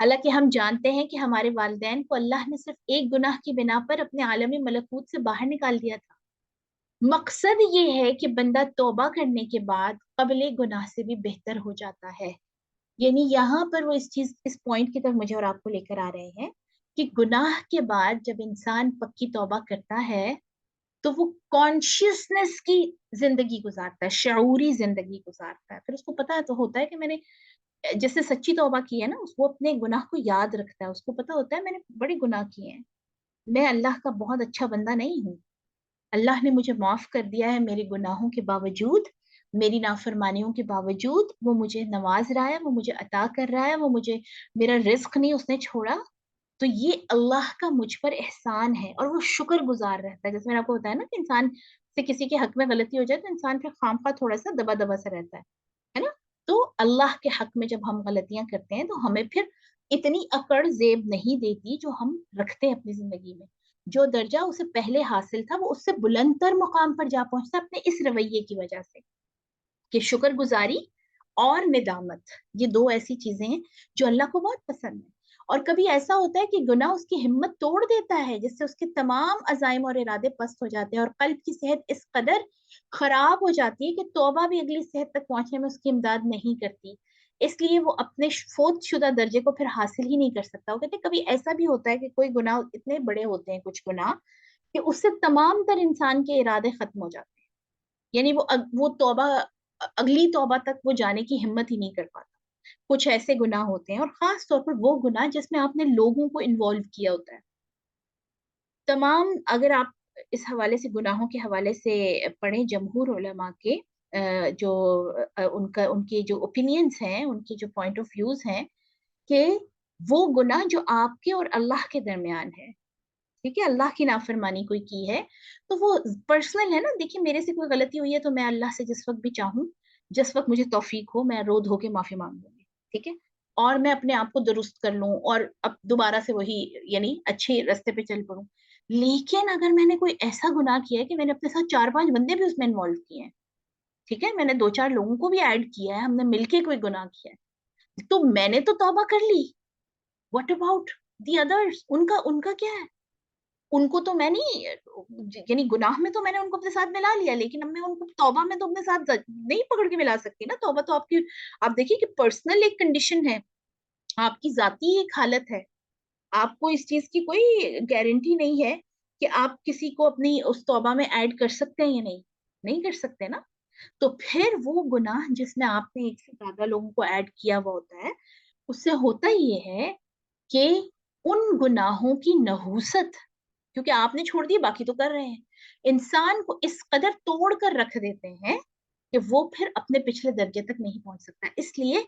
حالانکہ ہم جانتے ہیں کہ ہمارے والدین کو اللہ نے صرف ایک گناہ کی بنا پر اپنے عالم ملکوت سے باہر نکال دیا تھا۔ مقصد یہ ہے کہ بندہ توبہ کرنے کے بعد قبل گناہ سے بھی بہتر ہو جاتا ہے۔ یعنی یہاں پر وہ اس پوائنٹ کی طرف مجھے اور آپ کو لے کر آ رہے ہیں کہ گناہ کے بعد جب انسان پکی توبہ کرتا ہے تو وہ کانشیسنس کی زندگی گزارتا ہے، شعوری زندگی گزارتا ہے۔ پھر اس کو پتا ہے تو ہوتا ہے کہ میں نے جس سے سچی توبہ کی ہے نا، وہ اپنے گناہ کو یاد رکھتا ہے، اس کو پتا ہوتا ہے میں نے بڑے گناہ کیے ہیں، میں اللہ کا بہت اچھا بندہ نہیں ہوں، اللہ نے مجھے معاف کر دیا ہے میرے گناہوں کے باوجود، میری نافرمانیوں کے باوجود وہ مجھے نواز رہا ہے، وہ مجھے عطا کر رہا ہے، وہ مجھے میرا رزق نہیں اس نے چھوڑا، تو یہ اللہ کا مجھ پر احسان ہے، اور وہ شکر گزار رہتا ہے۔ جیسے میں نے آپ کو بتایا نا کہ انسان سے کسی کے حق میں غلطی ہو جائے تو انسان پھر خواہ تھوڑا سا دبا دبا سا رہتا ہے نا؟ تو اللہ کے حق میں جب ہم غلطیاں کرتے ہیں تو ہمیں پھر اتنی اکڑ زیب نہیں دیتی جو ہم رکھتے ہیں اپنی زندگی میں۔ جو درجہ اسے پہلے حاصل تھا وہ اس سے بلند تر مقام پر جا پہنچتا اپنے اس رویے کی وجہ سے کہ شکر گزاری اور ندامت، یہ دو ایسی چیزیں ہیں جو اللہ کو بہت پسند ہیں۔ اور کبھی ایسا ہوتا ہے کہ گناہ اس کی ہمت توڑ دیتا ہے، جس سے اس کے تمام عزائم اور ارادے پست ہو جاتے ہیں اور قلب کی صحت اس قدر خراب ہو جاتی ہے کہ توبہ بھی اگلی صحت تک پہنچنے میں اس کی امداد نہیں کرتی، اس لیے وہ اپنے فوت شدہ درجے کو پھر حاصل ہی نہیں کر سکتا۔ وہ کہتے ہیں کبھی ایسا بھی ہوتا ہے کہ کوئی گناہ اتنے بڑے ہوتے ہیں، کچھ گناہ کہ اس سے تمام تر انسان کے ارادے ختم ہو جاتے ہیں، یعنی وہ توبہ اگلی توبہ تک وہ جانے کی ہمت ہی نہیں کر پاتا۔ کچھ ایسے گناہ ہوتے ہیں، اور خاص طور پر وہ گناہ جس میں آپ نے لوگوں کو انوالو کیا ہوتا ہے۔ تمام اگر آپ اس حوالے سے گناہوں کے حوالے سے پڑھیں جمہور علماء کے جو ان کے جو اوپینینز ہیں، ان کی جو پوائنٹ آف ویوز ہیں، کہ وہ گناہ جو آپ کے اور اللہ کے درمیان ہے، ٹھیک ہے، اللہ کی نافرمانی کوئی کی ہے تو وہ پرسنل ہے نا۔ دیکھیے میرے سے کوئی غلطی ہوئی ہے تو میں اللہ سے جس وقت بھی چاہوں، جس وقت مجھے توفیق ہو، میں رو دھو کے معافی مانگ لوں گی، ٹھیک ہے، اور میں اپنے آپ کو درست کر لوں اور اب دوبارہ سے وہی یعنی اچھے راستے پہ چل پڑوں۔ لیکن اگر میں نے کوئی ایسا گناہ کیا ہے کہ میں نے اپنے ساتھ 4-5 بندے بھی اس میں انوالو کیے ہیں، ٹھیک ہے، میں نے 2-4 لوگوں کو بھی ایڈ کیا ہے، ہم نے مل کے کوئی گناہ کیا ہے، تو میں نے تو توبہ کر لی، واٹ اباؤٹ دی ادرس؟ ان کا کیا ہے؟ ان کو تو میں نہیں، یعنی گناہ میں تو میں نے ان کو اپنے ساتھ ملا لیا، لیکن اب میں ان کو توبہ میں تو اپنے ساتھ نہیں پکڑ کے ملا سکتی نا۔ توبہ تو آپ کی، آپ دیکھیے کہ پرسنل ایک کنڈیشن ہے، آپ کی ذاتی ایک حالت ہے، آپ کو اس چیز کی کوئی گارنٹی نہیں ہے کہ آپ کسی کو اپنی اس توبہ میں ایڈ کر سکتے ہیں یا نہیں کر سکتے نا۔ تو پھر وہ گناہ جس میں آپ نے ایک سے زیادہ لوگوں کو ایڈ کیا ہوا ہوتا ہے، اس سے ہوتا یہ ہے کہ ان گناہوں کی نحوست، کیونکہ آپ نے چھوڑ دی باقی تو کر رہے ہیں، انسان کو اس قدر توڑ کر رکھ دیتے ہیں کہ وہ پھر اپنے پچھلے درجے تک نہیں پہنچ سکتا۔ اس لیے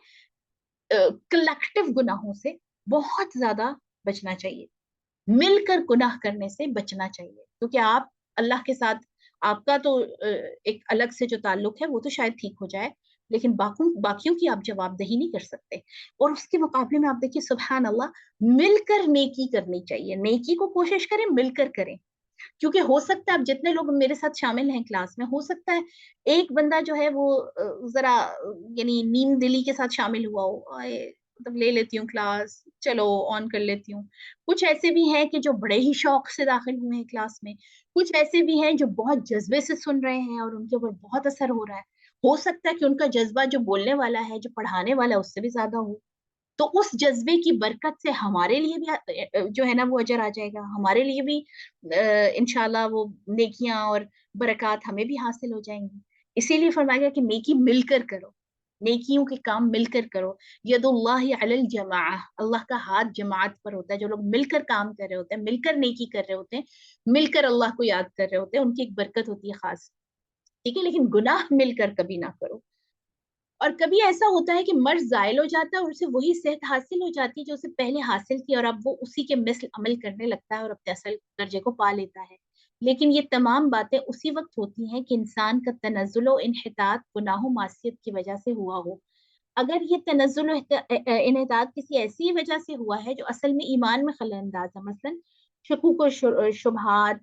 کلیکٹیو گناہوں سے بہت زیادہ بچنا چاہیے، مل کر گناہ کرنے سے بچنا چاہیے، کیونکہ آپ اللہ کے ساتھ آپ کا تو ایک الگ سے جو تعلق ہے وہ تو شاید ٹھیک ہو جائے، لیکن باقیوں کی آپ جواب دہی نہیں کر سکتے۔ اور اس کے مقابلے میں آپ دیکھیے سبحان اللہ، مل کر نیکی کرنی چاہیے، نیکی کو کوشش کریں، مل کر کریں، کیونکہ ہو سکتا ہے اب جتنے لوگ میرے ساتھ شامل ہیں کلاس میں، ہو سکتا ہے ایک بندہ جو ہے وہ ذرا یعنی نیم دلی کے ساتھ شامل ہوا ہو، مطلب لے لیتی ہوں کلاس، چلو آن کر لیتی ہوں۔ کچھ ایسے بھی ہیں کہ جو بڑے ہی شوق سے داخل ہوئے ہیں کلاس میں، کچھ ایسے بھی ہیں جو بہت جذبے سے سن رہے ہیں اور ان کے اوپر بہت اثر ہو رہا ہے۔ ہو سکتا ہے کہ ان کا جذبہ جو بولنے والا ہے، جو پڑھانے والا ہے، اس سے بھی زیادہ ہو، تو اس جذبے کی برکت سے ہمارے لیے بھی جو ہے نا وہ اجر آ جائے گا، ہمارے لیے بھی انشاءاللہ وہ نیکیاں اور برکات ہمیں بھی حاصل ہو جائیں گی۔ اسی لیے فرمایا گیا کہ نیکی مل کر کرو، نیکیوں کے کام مل کر کرو۔ ید اللہ علی الجماعہ، اللہ کا ہاتھ جماعت پر ہوتا ہے، جو لوگ مل کر کام کر رہے ہوتے ہیں، مل کر نیکی کر رہے ہوتے ہیں، مل کر اللہ کو یاد کر رہے ہوتے ہیں، ان کی ایک برکت ہوتی ہے خاص، ٹھیک ہے، لیکن گناہ مل کر کبھی نہ کرو۔ اور کبھی ایسا ہوتا ہے کہ مرض زائل ہو جاتا ہے اور اسے وہی صحت حاصل ہو جاتی ہے جو اسے پہلے حاصل کی، اور اب وہ اسی کے مثل عمل کرنے لگتا ہے اور اپنے اصل درجے کو پا لیتا ہے۔ لیکن یہ تمام باتیں اسی وقت ہوتی ہیں کہ انسان کا تنزل و انحطاط گناہ و معصیت کی وجہ سے ہوا ہو۔ اگر یہ تنزل و انحطاط کسی ایسی وجہ سے ہوا ہے جو اصل میں ایمان میں خلل انداز ہے، مثلا شکوک و شبہات،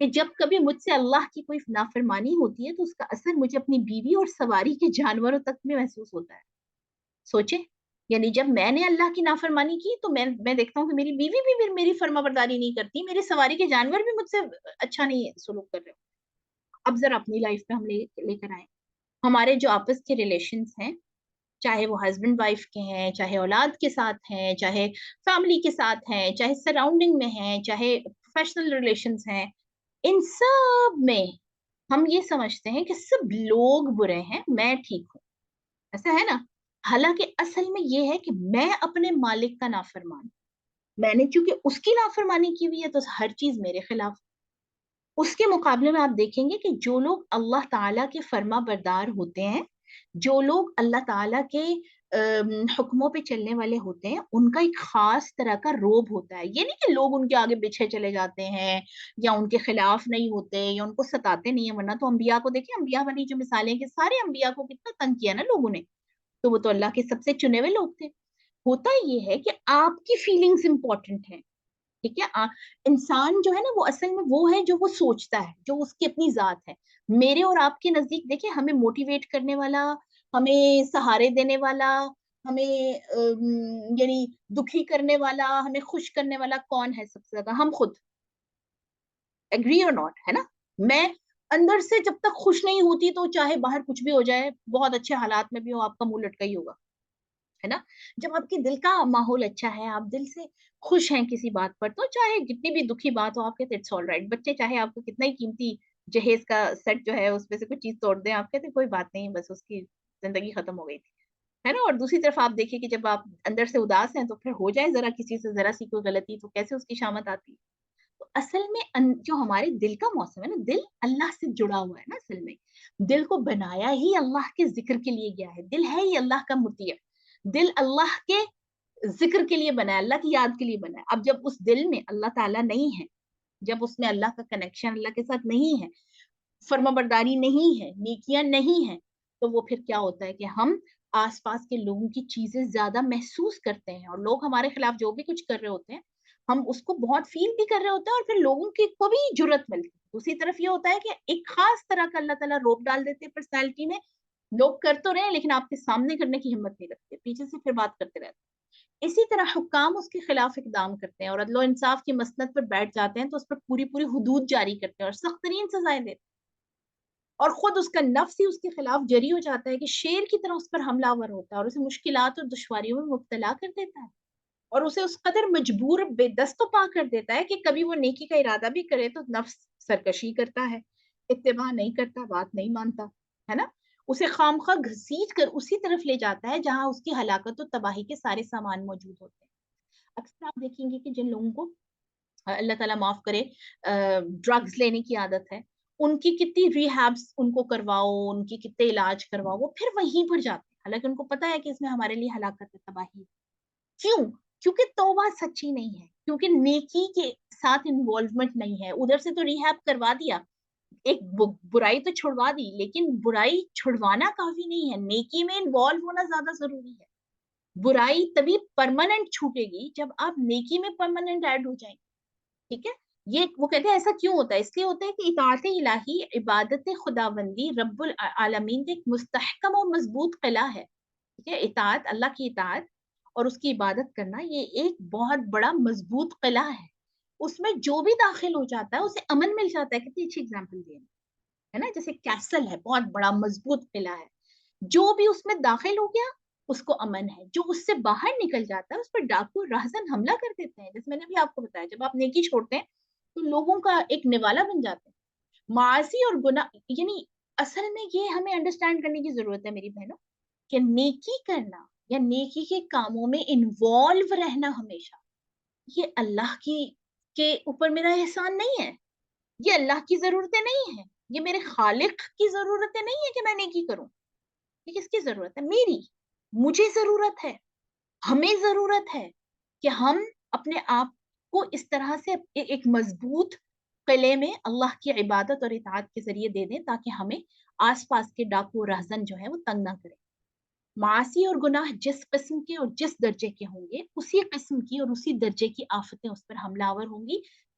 کہ جب کبھی مجھ سے اللہ کی کوئی نافرمانی ہوتی ہے تو اس کا اثر مجھے اپنی بیوی اور سواری کے جانوروں تک میں محسوس ہوتا ہے. سوچے، یعنی جب میں نے اللہ کی نافرمانی کی تو میں دیکھتا ہوں کہ میری بیوی بھی میری فرما برداری نہیں کرتی، میرے سواری کے جانور بھی مجھ سے اچھا نہیں سلوک کر رہے. اب ذرا اپنی لائف پہ ہم لے کر آئیں. ہمارے جو آپس کے ریلیشنز ہیں، چاہے وہ ہسبینڈ وائف کے ہیں، چاہے اولاد کے ساتھ ہیں، چاہے فیملی کے ساتھ ہیں، چاہے سراؤنڈنگ میں ہیں، چاہے پروفیشنل ریلیشنز ہیں، ان سب میں ہم یہ سمجھتے ہیں کہ سب لوگ برے ہیں، میں ٹھیک ہوں. ایسا ہے نا؟ حالانکہ اصل میں یہ ہے کہ میں اپنے مالک کا نافرمان، میں نے چونکہ اس کی نافرمانی کی ہوئی ہے تو ہر چیز میرے خلاف. اس کے مقابلے میں آپ دیکھیں گے کہ جو لوگ اللہ تعالیٰ کے فرما بردار ہوتے ہیں، جو لوگ اللہ تعالیٰ کے حکموں پہ چلنے والے ہوتے ہیں، ان کا ایک خاص طرح کا روب ہوتا ہے. یہ نہیں کہ لوگ ان کے آگے پیچھے چلے جاتے ہیں یا ان کے خلاف نہیں ہوتے یا ان کو ستاتے نہیں ہیں، ورنہ تو انبیاء کو دیکھیں، انبیاء والی جو مثالیں کہ سارے انبیاء کو کتنا تنگ کیا نا لوگوں نے، تو وہ تو اللہ کے سب سے چنے ہوئے لوگ تھے. ہوتا یہ ہے کہ آپ کی فیلنگز امپورٹنٹ ہیں. ٹھیک ہے، انسان جو ہے نا وہ اصل میں وہ ہے جو وہ سوچتا ہے، جو اس کی اپنی ذات ہے. میرے اور آپ کے نزدیک دیکھیں، ہمیں موٹیویٹ کرنے والا، ہمیں سہارے دینے والا، ہمیں یعنی دکھی کرنے والا، ہمیں خوش کرنے والا کون ہے سب سے زیادہ؟ ہم خود. ایگری اور ناٹ، ہے نا؟ میں اندر سے جب تک خوش نہیں ہوتی تو چاہے باہر کچھ بھی ہو جائے، بہت اچھے حالات میں بھی ہو، آپ کا منہ لٹکا ہی ہوگا، ہے نا؟ جب آپ کے دل کا ماحول اچھا ہے، آپ دل سے خوش ہیں کسی بات پر، تو چاہے جتنی بھی دکھی بات ہو، آپ کہتے اٹس آل رائٹ. بچے چاہے آپ کو کتنا ہی قیمتی جہیز کا سیٹ جو ہے اس میں سے کوئی چیز توڑ دیں، آپ کہتے کوئی بات نہیں، بس اس کی زندگی ختم ہو گئی تھی، ہے نا؟ اور دوسری طرف آپ دیکھیں کہ جب آپ اندر سے اداس ہیں تو پھر ہو جائے ذرا کسی سے ذرا سی کوئی غلطی تو کیسے اس کی شامت آتی. تو اصل میں جو ہمارے دل کا موسم ہے نا، دل اللہ سے جڑا ہوا ہے نا. اصل میں دل کو بنایا ہی اللہ کے ذکر کے لیے گیا ہے. دل ہے ہی اللہ کا مطیع، دل اللہ کے ذکر کے لیے بنا ہے، اللہ کی یاد کے لیے بنا ہے. اب جب اس دل میں اللہ تعالیٰ نہیں ہے، جب اس میں اللہ کا کنیکشن اللہ کے ساتھ نہیں ہے، فرما برداری نہیں ہے، نیکیاں نہیں ہیں، تو وہ پھر کیا ہوتا ہے کہ ہم آس پاس کے لوگوں کی چیزیں زیادہ محسوس کرتے ہیں، اور لوگ ہمارے خلاف جو بھی کچھ کر رہے ہوتے ہیں ہم اس کو بہت فیل بھی کر رہے ہوتے ہیں، اور پھر لوگوں کی کو بھی جرت ملتی ہے. دوسری طرف یہ ہوتا ہے کہ ایک خاص طرح کا اللہ تعالیٰ روپ ڈال دیتے ہیں پرسنالٹی میں. لوگ کر تو رہے ہیں لیکن آپ کے سامنے کرنے کی ہمت نہیں رکھتے، پیچھے سے پھر بات کرتے رہتے ہیں. اسی طرح حکام اس کے خلاف اقدام کرتے ہیں اور عدل و انصاف کی مسند پر بیٹھ جاتے ہیں تو اس پر پوری پوری حدود جاری کرتے ہیں اور سخت ترین سزائیں دیتے ہیں، اور خود اس کا نفس ہی اس کے خلاف جری ہو جاتا ہے کہ شیر کی طرح اس پر حملہ آور ہوتا ہے اور اسے مشکلات اور دشواریوں میں مبتلا کر دیتا ہے، اور اسے اس قدر مجبور بے دست و پا کر دیتا ہے کہ کبھی وہ نیکی کا ارادہ بھی کرے تو نفس سرکشی کرتا ہے، اتباع نہیں کرتا، بات نہیں مانتا، ہے نا؟ اسے خامخواہ گھسیٹ کر اسی طرف لے جاتا ہے جہاں اس کی ہلاکت و تباہی کے سارے سامان موجود ہوتے ہیں. اکثر آپ دیکھیں گے کہ جن لوگوں کو اللہ تعالیٰ معاف کرے ڈرگز لینے کی عادت ہے، ان کی کتنی ریہیبس ان کو کرواؤ، ان کی کتنے علاج کرواؤ، وہ پھر وہیں پر جاتے ہیں حالانکہ ان کو پتا ہے کہ اس میں ہمارے لیے ہلاکت تباہی. کیوں؟ کیونکہ توبہ سچی نہیں ہے، کیونکہ نیکی کے ساتھ انوالومنٹ نہیں ہے. ادھر سے تو ریہیب کروا دیا، ایک برائی تو چھڑوا دی، لیکن برائی چھڑوانا کافی نہیں ہے، نیکی میں انوالو ہونا زیادہ ضروری ہے. برائی تبھی پرماننٹ چھوٹے گی جب آپ نیکی میں پرماننٹ ایڈ ہو جائیں. ٹھیک ہے، یہ وہ کہتے ہیں ایسا کیوں ہوتا ہے؟ اس لیے ہوتا ہے کہ اطاعت الہی، عبادت خداوندی رب العالمین کا ایک مستحکم اور مضبوط قلعہ ہے. ٹھیک ہے، اطاعت، اللہ کی اطاعت اور اس کی عبادت کرنا یہ ایک بہت بڑا مضبوط قلعہ ہے. اس میں جو بھی داخل ہو جاتا ہے اسے امن مل جاتا ہے. کتنی اچھی اگزامپل دی ہے نا، جیسے کیسل ہے، بہت بڑا مضبوط قلعہ ہے، جو بھی اس میں داخل ہو گیا اس کو امن ہے. جو اس سے باہر نکل جاتا ہے اس پر ڈاکو راہزن حملہ کر دیتے ہیں. جیسے میں نے بھی آپ کو بتایا، جب آپ نیکی چھوڑتے ہیں تو لوگوں کا ایک نوالا بن جاتے ہیں. معاصی اور گناہ، یعنی اصل میں یہ ہمیں انڈرسٹینڈ کرنے کی ضرورت ہے میری بہنوں، کہ نیکی کرنا یا نیکی کے کاموں میں انوالو رہنا ہمیشہ، یہ اللہ کی کے اوپر میرا احسان نہیں ہے، یہ اللہ کی ضرورتیں نہیں ہیں، یہ میرے خالق کی ضرورتیں نہیں ہے کہ میں نیکی کروں. یہ کس کی ضرورت ہے؟ میری، مجھے ضرورت ہے، ہمیں ضرورت ہے کہ ہم اپنے آپ کو اس طرح سے ایک مضبوط قلعے میں اللہ کی عبادت اور اطاعت کے ذریعے دے دیں تاکہ ہمیں آس پاس کے ڈاکو رہزن جو ہے وہ تنگ نہ کرے. معاصی اور گناہ جس قسم کے اور جس درجے کے ہوں گے، اسی قسم کی اور اسی درجے کی آفتیں اس پر حملہ آور ہوں گی،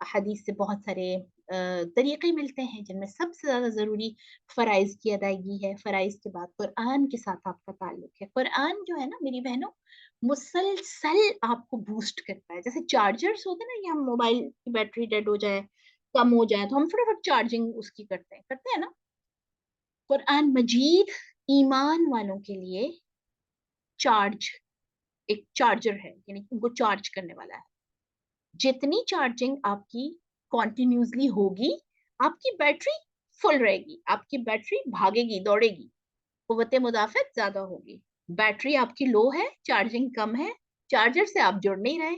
حدیث سے بہت سارے طریقے ملتے ہیں، جن میں سب سے زیادہ ضروری فرائض کی ادائیگی ہے. فرائض کے بعد قرآن کے ساتھ آپ کا تعلق ہے. قرآن جو ہے نا میری بہنوں، مسلسل آپ کو بوسٹ کرتا ہے. جیسے چارجرز ہوتے ہیں نا، یہ ہم موبائل کی بیٹری ڈیڈ ہو جائے، کم ہو جائے، تو ہم فٹافٹ چارجنگ اس کی کرتے ہیں نا. قرآن مجید ایمان والوں کے لیے ایک چارجر ہے، یعنی ان کو چارج کرنے والا ہے. جتنی چارجنگ آپ کی کنٹینیوسلی ہوگی، آپ کی بیٹری فل رہے گی، آپ کی بیٹری بھاگے گی، دوڑے گی، قوت مدافعت زیادہ ہوگی. بیٹری آپ کی لو ہے، چارجنگ کم ہے، چارجر سے آپ جڑ نہیں رہے،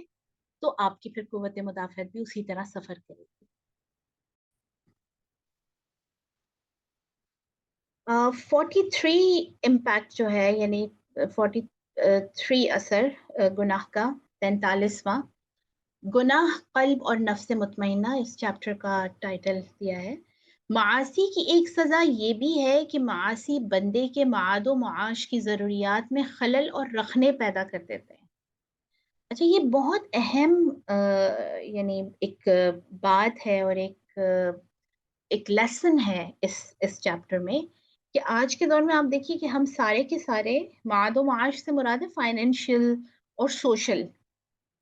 تو آپ کی پھر قوت مدافعت بھی اسی طرح سفر کرے گی. 43 امپیکٹ جو ہے، یعنی 43 اثر گناہ کا. 43واں گناہ قلب اور نفس مطمئنہ، اس چیپٹر کا ٹائٹل دیا ہے. معاصی کی ایک سزا یہ بھی ہے کہ معاصی بندے کے معاد و معاش کی ضروریات میں خلل اور رخنے پیدا کر دیتے ہیں. اچھا، یہ بہت اہم یعنی ایک بات ہے اور ایک لیسن ہے اس چیپٹر میں، کہ آج کے دور میں آپ دیکھیے کہ ہم سارے کے سارے معاد و معاش سے مراد ہے فائنینشیل اور سوشل،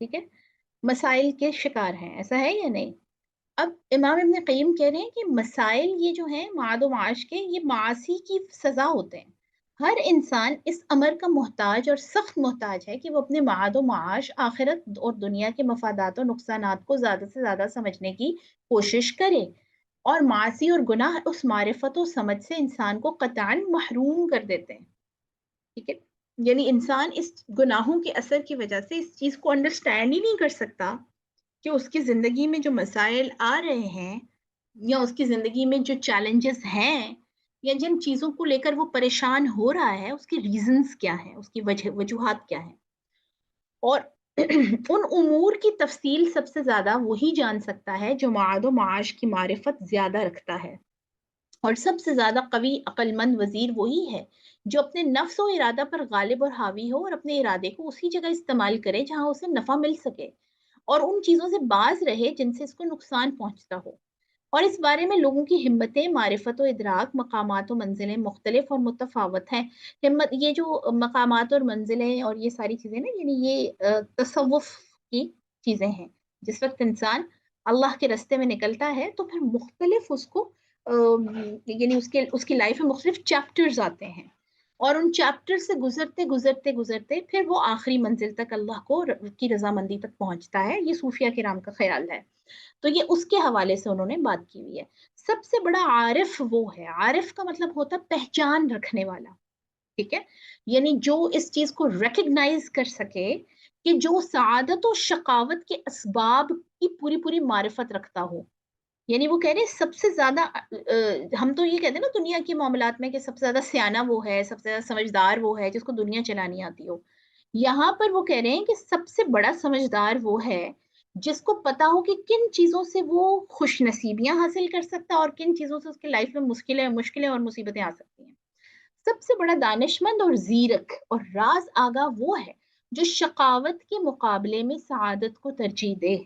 ٹھیک ہے، مسائل کے شکار ہیں. ایسا ہے یا نہیں؟ اب امام ابن قیم کہہ رہے ہیں کہ مسائل یہ جو ہیں معاد و معاش کے، یہ معاصی کی سزا ہوتے ہیں. ہر انسان اس امر کا محتاج اور سخت محتاج ہے کہ وہ اپنے معاد و معاش، آخرت اور دنیا کے مفادات و نقصانات کو زیادہ سے زیادہ سمجھنے کی کوشش کرے. اور معاصی اور گناہ اس معرفت و سمجھ سے انسان کو قطعاً محروم کر دیتے ہیں. ٹھیک ہے، یعنی انسان اس گناہوں کے اثر کی وجہ سے اس چیز کو انڈرسٹینڈ ہی نہیں کر سکتا کہ اس کی زندگی میں جو مسائل آ رہے ہیں، یا اس کی زندگی میں جو چیلنجز ہیں، یا جن چیزوں کو لے کر وہ پریشان ہو رہا ہے، اس کی ریزنز کیا ہیں، اس کی وجوہات کیا ہیں. اور ان امور کی تفصیل سب سے زیادہ وہی جان سکتا ہے جو معاد و معاش کی معرفت زیادہ رکھتا ہے. اور سب سے زیادہ قوی عقل مند وزیر وہی ہے جو اپنے نفس و ارادہ پر غالب اور حاوی ہو، اور اپنے ارادے کو اسی جگہ استعمال کرے جہاں اسے نفع مل سکے، اور ان چیزوں سے باز رہے جن سے اس کو نقصان پہنچتا ہو. اور اس بارے میں لوگوں کی ہمتیں، معرفت و ادراک، مقامات و منزلیں مختلف اور متفاوت ہیں. یہ جو مقامات اور منزلیں اور یہ ساری چیزیں نا، یعنی یہ تصوف کی چیزیں ہیں. جس وقت انسان اللہ کے راستے میں نکلتا ہے تو پھر مختلف اس کو یعنی اس کی لائف میں مختلف چیپٹرز آتے ہیں، اور ان چیپٹر سے گزرتے گزرتے گزرتے پھر وہ آخری منزل تک اللہ کو کی رضامندی تک پہنچتا ہے. یہ صوفیہ کرام کا خیال ہے. تو یہ اس کے حوالے سے انہوں نے بات کی ہوئی ہے. سب سے بڑا عارف وہ ہے، عارف کا مطلب ہوتا ہے پہچان رکھنے والا، ٹھیک ہے، یعنی جو اس چیز کو ریکگنائز کر سکے کہ جو سعادت و شقاوت کے اسباب کی پوری پوری معرفت رکھتا ہو. یعنی وہ کہہ رہے ہیں سب سے زیادہ ہم تو یہ کہتے ہیں نا دنیا کے معاملات میں کہ سب سے زیادہ سیانہ وہ ہے، سب سے زیادہ سمجھدار وہ ہے جس کو دنیا چلانی آتی ہو. یہاں پر وہ کہہ رہے ہیں کہ سب سے بڑا سمجھدار وہ ہے جس کو پتا ہو کہ کن چیزوں سے وہ خوش نصیبیاں حاصل کر سکتا ہے اور کن چیزوں سے اس کی لائف میں مشکلیں اور مصیبتیں آ سکتی ہیں. سب سے بڑا دانشمند اور زیرک اور راز آگاہ وہ ہے جو شقاوت کے مقابلے میں سعادت کو ترجیح دے.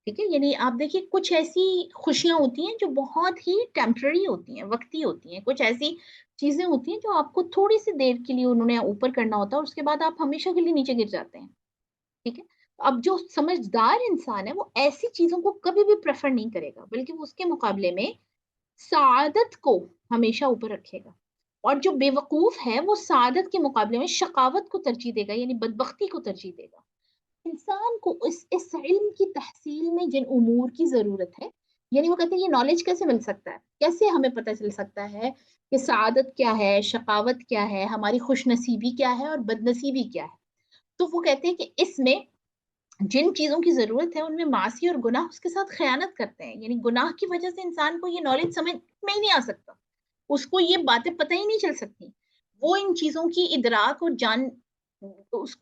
ٹھیک ہے، یعنی آپ دیکھیے کچھ ایسی خوشیاں ہوتی ہیں جو بہت ہی ٹیمپرری ہوتی ہیں، وقتی ہوتی ہیں. کچھ ایسی چیزیں ہوتی ہیں جو آپ کو تھوڑی سی دیر کے لیے انہوں نے اوپر کرنا ہوتا ہے اور اس کے بعد آپ ہمیشہ کے لیے نیچے گر جاتے ہیں. ٹھیک ہے، اب جو سمجھدار انسان ہے وہ ایسی چیزوں کو کبھی بھی پریفر نہیں کرے گا، بلکہ وہ اس کے مقابلے میں سعادت کو ہمیشہ اوپر رکھے گا. اور جو بے وقوف ہے وہ سعادت کے مقابلے میں شقاوت کو ترجیح دے گا، یعنی بدبختی کو ترجیح دے گا. انسان کو اس علم کی تحصیل میں جن امور کی ضرورت ہے، یعنی وہ کہتے ہیں یہ نالج کیسے مل سکتا ہے، کیسے ہمیں پتہ چل سکتا ہے کہ سعادت کیا ہے، شقاوت کیا ہے، ہماری خوش نصیبی کیا ہے اور بد نصیبی کیا ہے. تو وہ کہتے ہیں کہ اس میں جن چیزوں کی ضرورت ہے ان میں معاصی اور گناہ اس کے ساتھ خیانت کرتے ہیں. یعنی گناہ کی وجہ سے انسان کو یہ نالج سمجھ میں ہی نہیں آ سکتا، اس کو یہ باتیں پتہ ہی نہیں چل سکتی، وہ ان چیزوں کی ادراک اور جان اس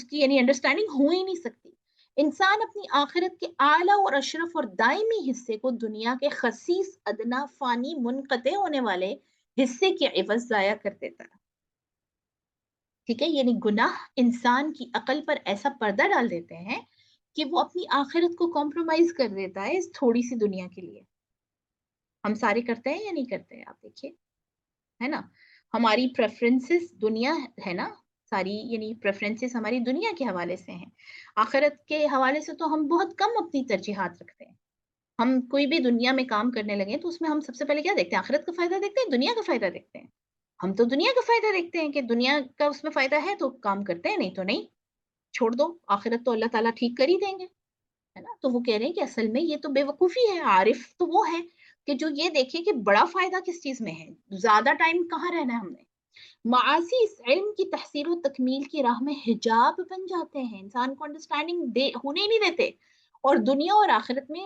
کی یعنی انڈرسٹینڈنگ ہو ہی نہیں سکتی. انسان اپنی آخرت کے اعلیٰ اور اشرف اور دائمی حصے کو دنیا کے خسیس ادنا فانی منقطع ہونے والے حصے کے عوض ضائع کر دیتا ہے. ٹھیک ہے، یعنی گناہ انسان کی عقل پر ایسا پردہ ڈال دیتے ہیں کہ وہ اپنی آخرت کو کمپرومائز کر دیتا ہے اس تھوڑی سی دنیا کے لیے. ہم سارے کرتے ہیں یا نہیں کرتے ہیں؟ آپ دیکھیے، ہے نا. ہماری پریفرنسز دنیا ہے نا ساری، یعنی پریفرنسز ہماری دنیا کے حوالے سے ہیں. آخرت کے حوالے سے تو ہم بہت کم اپنی ترجیحات رکھتے ہیں. ہم کوئی بھی دنیا میں کام کرنے لگے تو اس میں ہم سب سے پہلے کیا دیکھتے ہیں؟ آخرت کا فائدہ دیکھتے ہیں، دنیا کا فائدہ دیکھتے ہیں. ہم تو دنیا کا فائدہ دیکھتے ہیں کہ دنیا کا اس میں فائدہ ہے تو کام کرتے ہیں، نہیں تو نہیں، چھوڑ دو. آخرت تو اللہ تعالیٰ ٹھیک کر ہی دیں گے، ہے نا. تو وہ کہہ رہے ہیں کہ اصل میں یہ تو بے وقوفی ہے. عارف تو وہ ہے کہ جو یہ دیکھے کہ بڑا فائدہ کس چیز میں ہے، زیادہ ٹائم کہاں رہنا ہے ہم نے. معاصی اس علم کی تحصیل و تکمیل کی راہ میں حجاب بن جاتے ہیں، انسان کو انڈرسٹینڈنگ ہونے ہی نہیں دیتے. اور دنیا اور آخرت میں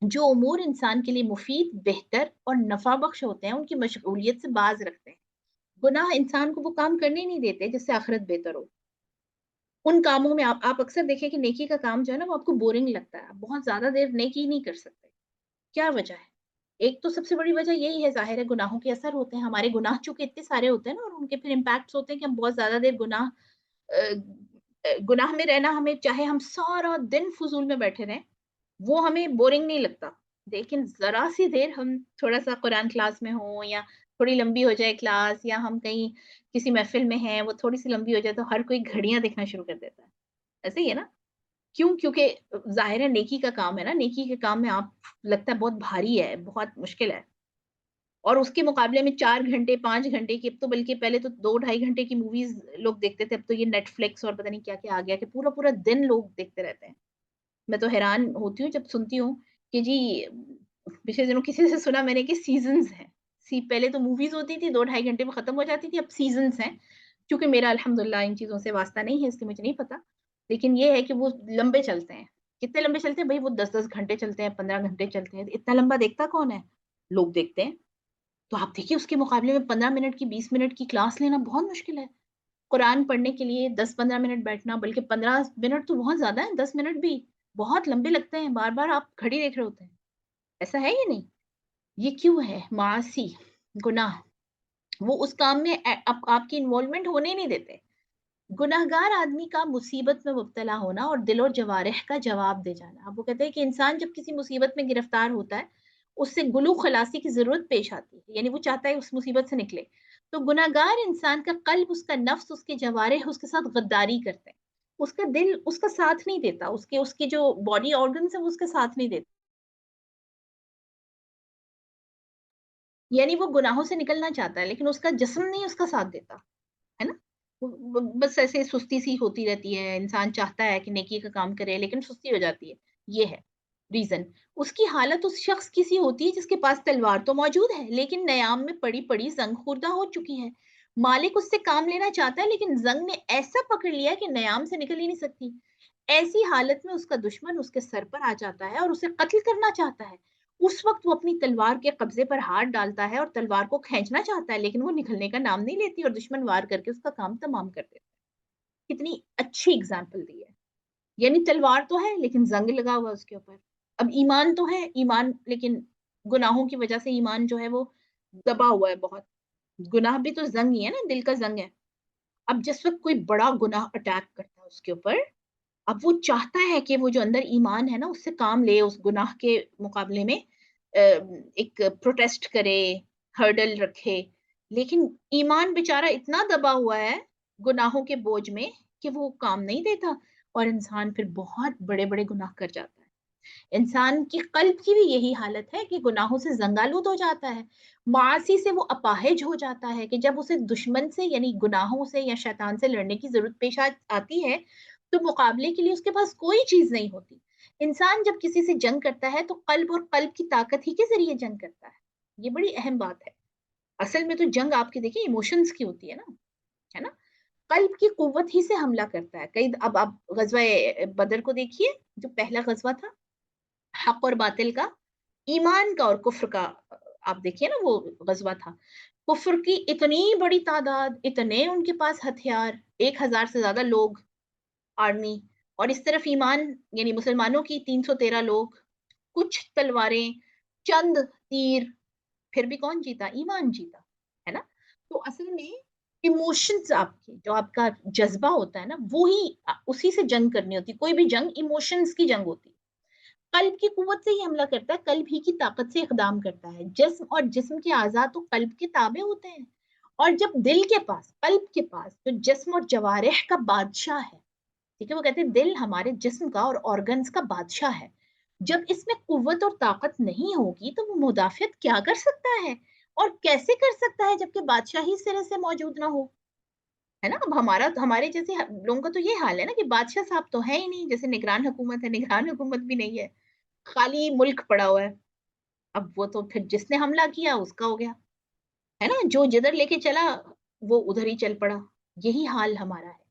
جو امور انسان کے لیے مفید، بہتر اور نفع بخش ہوتے ہیں ان کی مشغولیت سے باز رکھتے ہیں. گناہ انسان کو وہ کام کرنے ہی نہیں دیتے جس سے آخرت بہتر ہو. ان کاموں میں آپ اکثر دیکھیں کہ نیکی کا کام جو ہے نا وہ آپ کو بورنگ لگتا ہے. آپ بہت زیادہ دیر نیکی نہیں کر سکتے. کیا وجہ ہے؟ ایک تو سب سے بڑی وجہ یہی ہے، ظاہر ہے گناہوں کے اثر ہوتے ہیں. ہمارے گناہ چونکہ اتنے سارے ہوتے ہیں نا، اور ان کے پھر امپیکٹس ہوتے ہیں کہ ہم بہت زیادہ دیر گناہ میں رہنا، ہمیں چاہے ہم سارا دن فضول میں بیٹھے رہیں وہ ہمیں بورنگ نہیں لگتا. لیکن ذرا سی دیر ہم تھوڑا سا قرآن کلاس میں ہوں، یا تھوڑی لمبی ہو جائے کلاس، یا ہم کہیں کسی محفل میں ہیں وہ تھوڑی سی لمبی ہو جائے تو ہر کوئی گھڑیاں دیکھنا شروع کر دیتا ہے. ایسے ہی ہے نا. کیوں؟ کیونکہ ظاہر ہے نیکی کا کام ہے نا. نیکی کے کام میں آپ لگتا ہے بہت بھاری ہے، بہت مشکل ہے. اور اس کے مقابلے میں 4 گھنٹے 5 گھنٹے کی، اب تو بلکہ پہلے تو 2 ڈھائی گھنٹے کی موویز لوگ دیکھتے تھے، اب تو یہ نیٹ فلکس اور پتہ نہیں کیا کیا آ گیا کہ پورا پورا دن لوگ دیکھتے رہتے ہیں. میں تو حیران ہوتی ہوں جب سنتی ہوں کہ جی پچھلے دنوں کسی سے سنا میں نے کہ سیزنز ہیں. پہلے تو موویز ہوتی تھی 2 ڈھائی گھنٹے میں ختم ہو جاتی تھی، اب سیزنز ہیں. کیونکہ میرا الحمدللہ ان چیزوں سے واسطہ نہیں ہے اس لیے مجھے نہیں پتا. لیکن یہ ہے کہ وہ لمبے چلتے ہیں. کتنے لمبے چلتے ہیں بھائی؟ وہ 10 10 گھنٹے چلتے ہیں، 15 گھنٹے چلتے ہیں. اتنا لمبا دیکھتا کون ہے؟ لوگ دیکھتے ہیں. تو آپ دیکھیے اس کے مقابلے میں 15 منٹ کی 20 منٹ کی کلاس لینا بہت مشکل ہے. قرآن پڑھنے کے لیے 10 15 منٹ بیٹھنا، بلکہ 15 منٹ تو بہت زیادہ ہے، 10 منٹ بھی بہت لمبے لگتے ہیں. بار بار آپ گھڑی دیکھ رہے ہوتے ہیں. ایسا ہے یا نہیں؟ یہ کیوں ہے؟ معاصی، گناہ، وہ اس کام میں آپ کی انوالومنٹ ہونے نہیں دیتے. گناہگار آدمی کا مصیبت میں مبتلا ہونا اور دل اور جوارح کا جواب دے جانا. اب وہ کہتے ہیں کہ انسان جب کسی مصیبت میں گرفتار ہوتا ہے اس سے گلو خلاصی کی ضرورت پیش آتی ہے، یعنی وہ چاہتا ہے اس مصیبت سے نکلے. تو گناہگار انسان کا قلب، اس کا نفس، اس کے جوارح اس کے ساتھ غداری کرتے ہیں. اس کا دل اس کا ساتھ نہیں دیتا، اس کے جو باڈی آرگنس ہیں وہ اس کا ساتھ نہیں دیتے. یعنی وہ گناہوں سے نکلنا چاہتا ہے لیکن اس کا جسم نہیں اس کا ساتھ دیتا، ہے نا. بس ایسے سستی سی ہوتی رہتی ہے. انسان چاہتا ہے کہ نیکی کا کام کرے لیکن سستی ہو جاتی ہے. یہ ہے ریزن. اس کی حالت اس شخص کی سی ہوتی ہے جس کے پاس تلوار تو موجود ہے لیکن نیام میں پڑی پڑی زنگ خوردہ ہو چکی ہے. مالک اس سے کام لینا چاہتا ہے لیکن زنگ نے ایسا پکڑ لیا کہ نیام سے نکل ہی نہیں سکتی. ایسی حالت میں اس کا دشمن اس کے سر پر آ جاتا ہے اور اسے قتل کرنا چاہتا ہے. اس وقت وہ اپنی تلوار کے قبضے پر ہاتھ ڈالتا ہے اور تلوار کو کھینچنا چاہتا ہے لیکن وہ نکلنے کا نام نہیں لیتی اور دشمن وار کر کے اس کا کام تمام کر دیتا ہے. کتنی اچھی اگزامپل دی ہے. یعنی تلوار تو ہے لیکن زنگ لگا ہوا اس کے اوپر. اب ایمان تو ہے، ایمان، لیکن گناہوں کی وجہ سے ایمان جو ہے وہ دبا ہوا ہے بہت. گناہ بھی تو زنگ ہی ہے نا، دل کا زنگ ہے. اب جس وقت کوئی بڑا گناہ اٹیک کرتا ہے اس کے اوپر، اب وہ چاہتا ہے کہ وہ جو اندر ایمان ہے نا اس سے کام لے، اس گناہ کے مقابلے میں ایک پروٹیسٹ کرے، ہرڈل رکھے. لیکن ایمان بیچارہ اتنا دبا ہوا ہے گناہوں کے بوجھ میں کہ وہ کام نہیں دیتا اور انسان پھر بہت بڑے بڑے گناہ کر جاتا ہے. انسان کی قلب کی بھی یہی حالت ہے کہ گناہوں سے زنگالود ہو جاتا ہے. معاصی سے وہ اپاہج ہو جاتا ہے کہ جب اسے دشمن سے یعنی گناہوں سے یا شیطان سے لڑنے کی ضرورت پیش آتی ہے تو مقابلے کے لیے اس کے پاس کوئی چیز نہیں ہوتی. انسان جب کسی سے جنگ کرتا ہے تو قلب اور قلب کی طاقت ہی کے ذریعے جنگ کرتا ہے. یہ بڑی اہم بات ہے. اصل میں تو جنگ آپ کی دیکھیں ایموشنز کی ہوتی ہے نا، ہے نا. قلب کی قوت ہی سے حملہ کرتا ہے. اب آپ غزوہ بدر کو دیکھیے، جو پہلا غزوہ تھا حق اور باطل کا، ایمان کا اور کفر کا. آپ دیکھیے نا وہ غزوہ تھا. کفر کی اتنی بڑی تعداد، اتنے ان کے پاس ہتھیار، 1000 سے زیادہ لوگ آرمی، اور اس طرف ایمان یعنی مسلمانوں کی 313 لوگ، کچھ تلواریں، چند تیر. پھر بھی کون جیتا؟ ایمان جیتا، ہے نا. تو اصل میں ایموشنز آپ کے جو آپ کا جذبہ ہوتا ہے نا وہی اسی سے جنگ کرنی ہوتی ہے. کوئی بھی جنگ ایموشنز کی جنگ ہوتی ہے. قلب کی قوت سے ہی حملہ کرتا ہے, قلب ہی کی طاقت سے اقدام کرتا ہے. جسم اور جسم کے اعضاء تو قلب کے تابع ہوتے ہیں, اور جب دل کے پاس, قلب کے پاس جو جسم اور جوارح کا بادشاہ ہے, ٹھیک ہے, وہ کہتے ہیں دل ہمارے جسم کا اور آرگنز کا بادشاہ ہے, جب اس میں قوت اور طاقت نہیں ہوگی تو وہ مدافعت کیا کر سکتا ہے اور کیسے کر سکتا ہے جبکہ بادشاہ ہی سرے سے موجود نہ ہو, ہے نا. اب ہمارے جیسے لوگوں کا تو یہ حال ہے نا کہ بادشاہ صاحب تو ہے ہی نہیں, جیسے نگران حکومت ہے, نگران حکومت بھی نہیں ہے, خالی ملک پڑا ہوا ہے. اب وہ تو پھر جس نے حملہ کیا اس کا ہو گیا, ہے نا, جو جدھر لے کے چلا وہ ادھر ہی چل پڑا. یہی حال ہمارا ہے.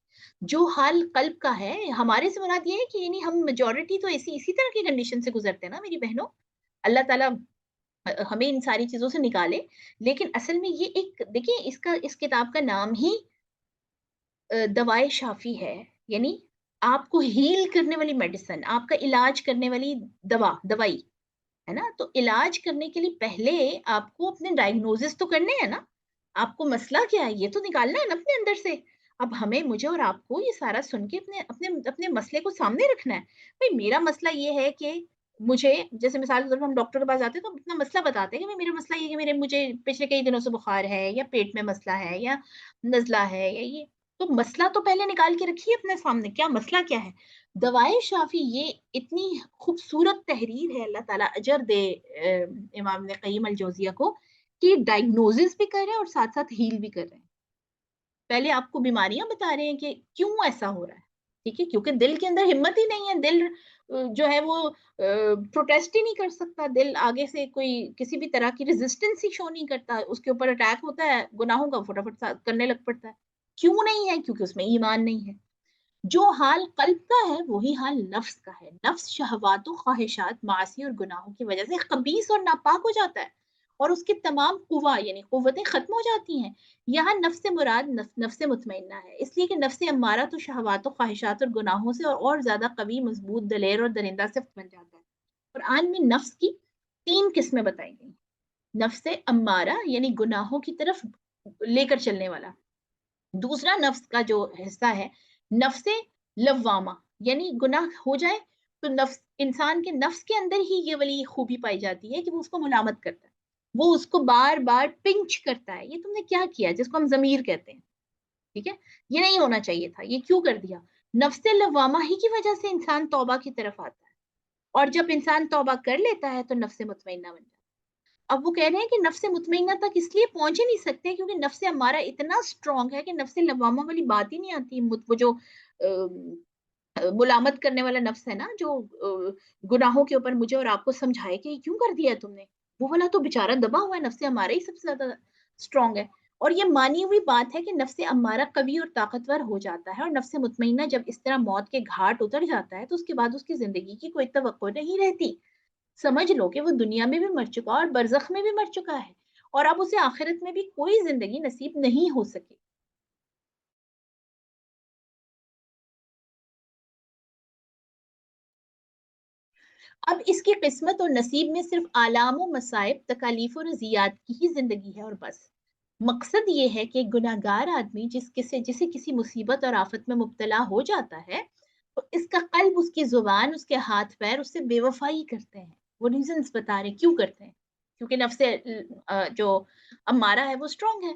جو حال قلب کا ہے, ہمارے سے مراد یہ ہے کہ یعنی ہم میجورٹی تو اسی طرح کی کنڈیشن سے گزرتے ہیں نا میری بہنوں. اللہ تعالیٰ ہمیں ان ساری چیزوں سے نکالے. لیکن اصل میں یہ ایک دیکھیں, اس کتاب کا نام ہی دوائے شافی ہے, یعنی آپ کو ہیل کرنے والی میڈیسن, آپ کا علاج کرنے والی دوائی ہے نا. تو علاج کرنے کے لیے پہلے آپ کو اپنے ڈائگنوزس تو کرنے ہیں نا, آپ کو مسئلہ کیا ہے یہ تو نکالنا ہے نا اپنے اندر سے. اب ہمیں, مجھے اور آپ کو یہ سارا سن کے اپنے مسئلے کو سامنے رکھنا ہے. بھائی میرا مسئلہ یہ ہے کہ مجھے, جیسے مثال کے طور پر ہم ڈاکٹر کے پاس جاتے ہیں تو اپنا مسئلہ بتاتے ہیں کہ میرا مسئلہ یہ ہے کہ مجھے پچھلے کئی دنوں سے بخار ہے, یا پیٹ میں مسئلہ ہے, یا نزلہ ہے, یا یہ. تو مسئلہ تو پہلے نکال کے رکھیے اپنے سامنے, کیا مسئلہ کیا ہے. دوائے شافی یہ اتنی خوبصورت تحریر ہے, اللہ تعالیٰ اجر دے امام ابن قیم الجوزیہ کو, کہ ڈائگنوزس بھی کر رہے ہیں اور ساتھ ساتھ ہیل بھی کر رہے ہیں. پہلے آپ کو بیماریاں بتا رہے ہیں کہ کیوں ایسا ہو رہا ہے, ٹھیک ہے, کیونکہ دل کے اندر ہمت ہی نہیں ہے. دل جو ہے وہ پروٹیسٹ ہی نہیں کر سکتا, دل آگے سے کوئی کسی بھی طرح کی ریزسٹنس ہی شو نہیں کرتا, اس کے اوپر اٹیک ہوتا ہے گناہوں کا فٹافٹ کرنے لگ پڑتا ہے. کیوں نہیں ہے؟ کیونکہ اس میں ایمان نہیں ہے. جو حال قلب کا ہے وہی حال نفس کا ہے. نفس شہوات و خواہشات, معاصی اور گناہوں کی وجہ سے خبیث اور ناپاک ہو جاتا ہے, اور اس کی تمام قوا یعنی قوتیں ختم ہو جاتی ہیں. یہاں نفس سے مراد نفس مطمئنہ ہے, اس لیے کہ نفس امارہ تو شہوات و خواہشات اور گناہوں سے اور زیادہ قوی, مضبوط, دلیر اور درندہ صفت بن جاتا ہے. قرآن میں نفس کی 3 قسمیں بتائی گئی. نفس امارہ یعنی گناہوں کی طرف لے کر چلنے والا. دوسرا نفس کا جو حصہ ہے نفس لوامہ, یعنی گناہ ہو جائے تو نفس, انسان کے نفس کے اندر ہی یہ والی خوبی پائی جاتی ہے کہ وہ اس کو ملامت کرتا ہے, وہ اس کو بار بار پنچ کرتا ہے, یہ تم نے کیا کیا, جس کو ہم ضمیر کہتے ہیں, ٹھیک ہے, یہ نہیں ہونا چاہیے تھا, یہ کیوں کر دیا. نفس لوامہ ہی کی وجہ سے انسان توبہ کی طرف آتا ہے, اور جب انسان توبہ کر لیتا ہے تو نفس مطمئنہ بن جاتا ہے. اب وہ کہہ رہے ہیں کہ نفس مطمئنہ تک اس لیے پہنچ ہی نہیں سکتے کیونکہ نفس ہمارا اتنا اسٹرانگ ہے کہ نفس لوامہ والی بات ہی نہیں آتی. وہ جو ملامت کرنے والا نفس ہے نا, جو گناہوں کے اوپر مجھے اور آپ کو سمجھائے کہ یہ کیوں کر دیا تم نے, وہ والا تو بےچارہ دبا ہوا ہے. نفس ہمارا ہی سب سے زیادہ اسٹرانگ ہے. اور یہ مانی ہوئی بات ہے کہ نفس امارہ قوی اور طاقتور ہو جاتا ہے, اور نفس مطمئنہ جب اس طرح موت کے گھاٹ اتر جاتا ہے تو اس کے بعد اس کی زندگی کی کوئی توقع نہیں رہتی. سمجھ لو کہ وہ دنیا میں بھی مر چکا اور برزخ میں بھی مر چکا ہے, اور اب اسے آخرت میں بھی کوئی زندگی نصیب نہیں ہو سکے. اب اس کی قسمت اور نصیب میں صرف آلام و مصائب, تکالیف و رضیات کی ہی زندگی ہے اور بس. مقصد یہ ہے کہ گناہگار آدمی جسے کسی مصیبت اور آفت میں مبتلا ہو جاتا ہے تو اس کا قلب, اس کی زبان, اس کے ہاتھ پیر اس سے بے وفائی کرتے ہیں. وہ ریزنز بتا رہے کیوں کرتے ہیں, کیونکہ نفس جو امارہ ہے وہ اسٹرانگ ہے,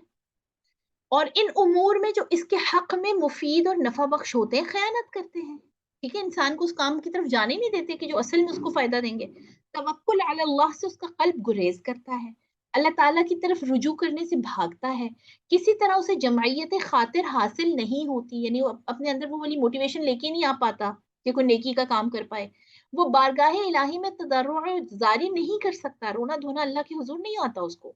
اور ان امور میں جو اس کے حق میں مفید اور نفع بخش ہوتے ہیں خیانت کرتے ہیں. ٹھیک ہے, انسان کو اس کام کی طرف جانے نہیں دیتے کہ جو اصل میں اس کو فائدہ دیں گے. توکل علی اللہ سے اس کا قلب گریز کرتا ہے, اللہ تعالیٰ کی طرف رجوع کرنے سے بھاگتا ہے. کسی طرح اسے جمعیت خاطر حاصل نہیں ہوتی, یعنی وہ اپنے اندر وہ والی موٹیویشن لے کے نہیں آ پاتا کہ کوئی نیکی کا کام کر پائے. وہ بارگاہ الہی میں تضرع جاری نہیں کر سکتا, رونا دھونا اللہ کے حضور نہیں آتا اس کو.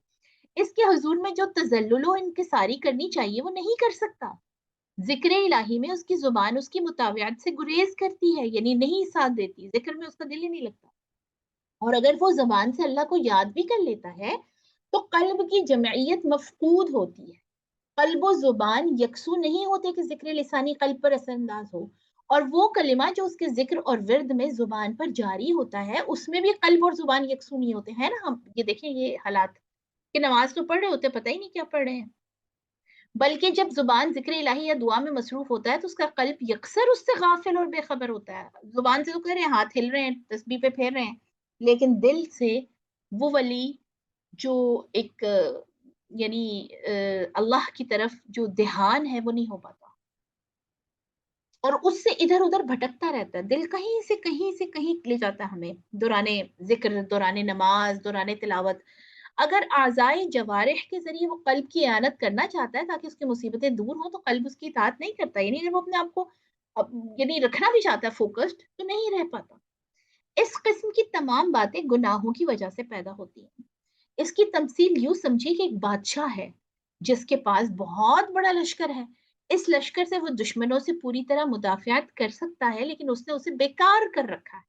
اس کے حضور میں جو تذلل و انکساری کرنی چاہیے وہ نہیں کر سکتا. ذکر الہی میں اس کی زبان اس کی مطاوعات سے گریز کرتی ہے, یعنی نہیں ساتھ دیتی, ذکر میں اس کا دل ہی نہیں لگتا. اور اگر وہ زبان سے اللہ کو یاد بھی کر لیتا ہے تو قلب کی جمعیت مفقود ہوتی ہے. قلب و زبان یکسو نہیں ہوتے کہ ذکر لسانی قلب پر اثر انداز ہو, اور وہ کلمہ جو اس کے ذکر اور ورد میں زبان پر جاری ہوتا ہے اس میں بھی قلب اور زبان یکسو نہیں ہوتے ہیں نا. ہم یہ دیکھیں یہ حالات کہ نماز تو پڑھ رہے ہوتے پتہ ہی نہیں کیا پڑھ رہے ہیں. بلکہ جب زبان ذکر الہی یا دعا میں مصروف ہوتا ہے تو اس کا قلب یکسر اس سے غافل اور بے خبر ہوتا ہے. زبان سے تو کہہ رہے ہیں، ہاتھ ہل رہے ہیں، تسبیح پہ پھیر رہے ہیں، لیکن دل سے وہ ولی جو ایک یعنی اللہ کی طرف جو دھیان ہے وہ نہیں ہو پاتا، اور اس سے ادھر ادھر بھٹکتا رہتا ہے. دل کہیں سے کہیں لے جاتا ہے ہمیں، دوران ذکر، دوران نماز، دوران تلاوت. اگر اعضائے جوارح کے ذریعے وہ قلب کی اعانت کرنا چاہتا ہے تاکہ اس کی مصیبتیں دور ہوں، تو قلب اس کی اطاعت نہیں کرتا. یعنی اگر وہ اپنے آپ کو یعنی رکھنا بھی چاہتا ہے فوکسڈ، تو نہیں رہ پاتا. اس قسم کی تمام باتیں گناہوں کی وجہ سے پیدا ہوتی ہیں. اس کی تمثیل یوں سمجھیے کہ ایک بادشاہ ہے جس کے پاس بہت بڑا لشکر ہے. اس لشکر سے وہ دشمنوں سے پوری طرح مدافعت کر سکتا ہے، لیکن اس نے اسے بیکار کر رکھا ہے.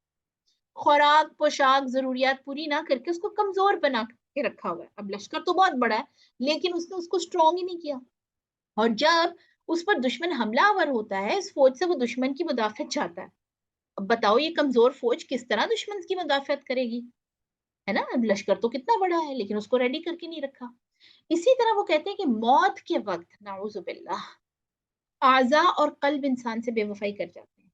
خوراک، پوشاک، ضروریات پوری نہ کر کے اس کو کمزور بنا کے رکھا ہوا ہے. اب لشکر تو بہت بڑا ہے لیکن اس نے اس کو اسٹرانگ ہی نہیں کیا. اور جب اس پر دشمن حملہ آور ہوتا ہے، اس فوج سے وہ دشمن کی مدافعت چاہتا ہے. اب بتاؤ یہ کمزور فوج کس طرح دشمن کی مدافعت کرے گی؟ ہے نا؟ لشکر تو کتنا بڑا ہے لیکن اس کو ریڈی کر کے نہیں رکھا. اسی طرح وہ کہتے ہیں کہ موت کے وقت نعوذ باللہ اعضاء اور قلب انسان سے بے وفائی کر جاتے ہیں.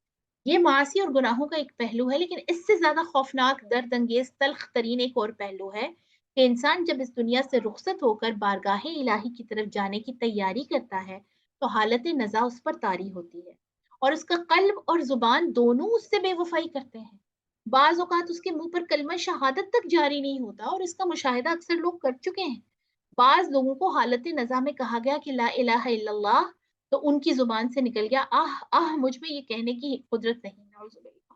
یہ معاصی اور گناہوں کا ایک پہلو ہے، لیکن اس سے زیادہ خوفناک، درد انگیز، تلخ ترین ایک اور پہلو ہے کہ انسان جب اس دنیا سے رخصت ہو کر بارگاہ الہی کی طرف جانے کی تیاری کرتا ہے تو حالت نزا اس پر طاری ہوتی ہے، اور اس کا قلب اور زبان دونوں اس سے بے وفائی کرتے ہیں. بعض اوقات اس کے منہ پر کلمہ شہادت تک جاری نہیں ہوتا، اور اس کا مشاہدہ اکثر لوگ کر چکے ہیں. بعض لوگوں کو حالت نزا میں کہا گیا کہ لا الہ الا اللہ، تو ان کی زبان سے نکل گیا آہ آہ، مجھ میں یہ کہنے کی قدرت نہیں. نعوذ باللہ.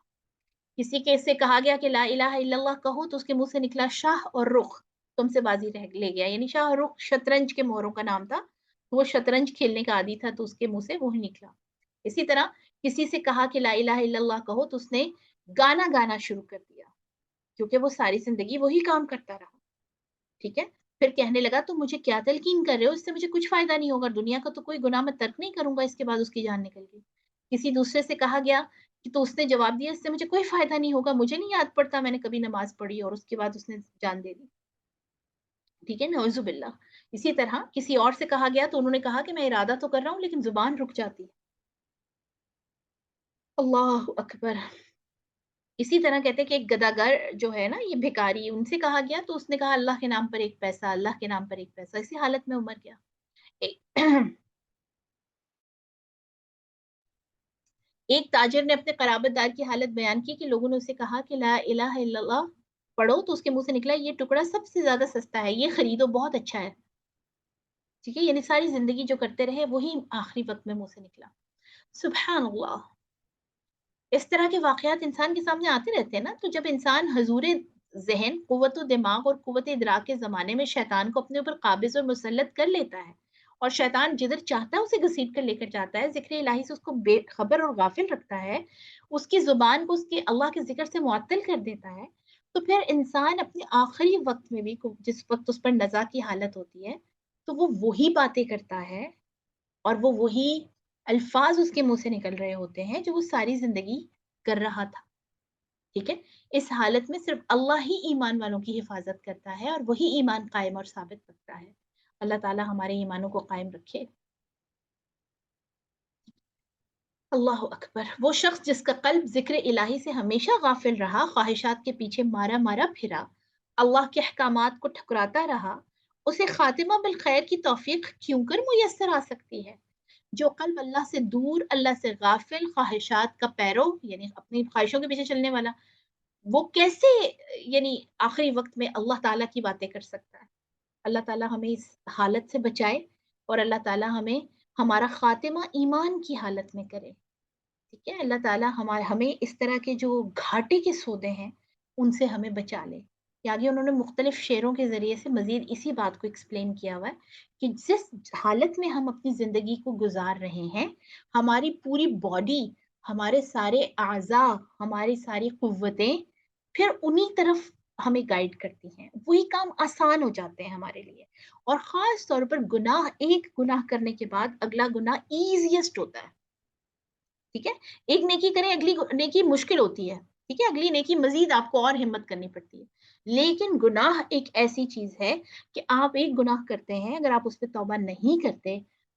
کسی کے سے کہا گیا کہ لا الہ الا اللہ کہو تو اس کے منہ سے نکلا شاہ اور رخ، تم سے بازی رہ لے گیا. یعنی شاہ اور رخ شطرنج کے موروں کا نام تھا، وہ شطرنج کھیلنے کا عادی تھا تو اس کے منہ سے وہی نکلا. اسی طرح کسی سے کہا کہ لا الہ الا اللہ کہو تو اس نے گانا گانا شروع کر دیا، کیونکہ وہ ساری زندگی وہی کام کرتا رہا. ٹھیک ہے. پھر کہنے لگا تم مجھے کیا تلقین کر رہے ہو، اس سے مجھے کچھ فائدہ نہیں ہوگا، دنیا کا تو کوئی گناہ میں ترک نہیں کروں گا اس کے بعد اس کی جان نکل گئی. کسی دوسرے سے کہا گیا کہ تو اس نے جواب دیا اس سے مجھے کوئی فائدہ نہیں ہوگا، مجھے نہیں یاد پڑتا میں نے کبھی نماز پڑھی، اور اس کے بعد اس نے جان دے دی. ٹھیک ہے، نعوذ باللہ. اسی طرح کسی اور سے کہا گیا تو انہوں نے کہا کہ میں ارادہ تو کر رہا ہوں لیکن زبان رک جاتی ہے. اللہ اکبر. اسی طرح کہتے ہیں کہ ایک گداگر جو ہے نا، یہ بھکاری، ان سے کہا گیا تو اس نے کہا اللہ کے نام پر ایک پیسہ، اللہ کے نام پر ایک پیسہ. اسی حالت میں عمر گیا. ایک تاجر نے اپنے قرابت دار کی حالت بیان کی کہ لوگوں نے اسے کہا کہ لا الہ الا اللہ پڑھو، تو اس کے منہ سے نکلا یہ ٹکڑا سب سے زیادہ سستا ہے، یہ خریدو، بہت اچھا ہے. ٹھیک ہے، یعنی ساری زندگی جو کرتے رہے وہی آخری وقت میں منہ سے نکلا. سبحان اللہ. اس طرح کے واقعات انسان کے سامنے آتے رہتے ہیں نا. تو جب انسان حضور ذہن، قوت و دماغ اور قوت ادراک کے زمانے میں شیطان کو اپنے اوپر قابض اور مسلط کر لیتا ہے، اور شیطان جدھر چاہتا ہے اسے گھسیٹ کر لے کر جاتا ہے، ذکر الہی سے اس کو بے خبر اور غافل رکھتا ہے، اس کی زبان کو اس کے اللہ کے ذکر سے معطل کر دیتا ہے، تو پھر انسان اپنے آخری وقت میں بھی جس وقت اس پر نزا کی حالت ہوتی ہے تو وہ وہی باتیں کرتا ہے، اور وہ وہی الفاظ اس کے منہ سے نکل رہے ہوتے ہیں جو وہ ساری زندگی کر رہا تھا. ٹھیک ہے. اس حالت میں صرف اللہ ہی ایمان والوں کی حفاظت کرتا ہے، اور وہی ایمان قائم اور ثابت رکھتا ہے. اللہ تعالی ہمارے ایمانوں کو قائم رکھے. اللہ اکبر. وہ شخص جس کا قلب ذکر الہی سے ہمیشہ غافل رہا، خواہشات کے پیچھے مارا مارا پھرا، اللہ کے احکامات کو ٹھکراتا رہا، اسے خاتمہ بالخیر کی توفیق کیوں کر میسر آ سکتی ہے؟ جو قلب اللہ سے دور، اللہ سے غافل، خواہشات کا پیرو، یعنی اپنی خواہشوں کے پیچھے چلنے والا، وہ کیسے یعنی آخری وقت میں اللہ تعالیٰ کی باتیں کر سکتا ہے؟ اللہ تعالیٰ ہمیں اس حالت سے بچائے، اور اللہ تعالیٰ ہمیں ہمارا خاتمہ ایمان کی حالت میں کرے. ٹھیک ہے. اللہ تعالیٰ ہمیں اس طرح کے جو گھاٹے کے سودے ہیں ان سے ہمیں بچا لے. آگے انہوں نے مختلف شعروں کے ذریعے سے مزید اسی بات کو ایکسپلین کیا ہوا ہے کہ جس حالت میں ہم اپنی زندگی کو گزار رہے ہیں، ہماری پوری باڈی، ہمارے سارے اعضاء، ہماری ساری قوتیں پھر انہی طرف ہمیں گائیڈ کرتی ہیں، وہی کام آسان ہو جاتے ہیں ہمارے لیے. اور خاص طور پر گناہ، ایک گناہ کرنے کے بعد اگلا گناہ ایزیسٹ ہوتا ہے. ٹھیک ہے. ایک نیکی کریں، اگلی نیکی مشکل ہوتی ہے. ٹھیک ہے، اگلی نیکی مزید آپ کو اور ہمت کرنی پڑتی ہے. لیکن گناہ ایک ایسی چیز ہے کہ آپ ایک گناہ کرتے ہیں، اگر آپ اس پہ توبہ نہیں کرتے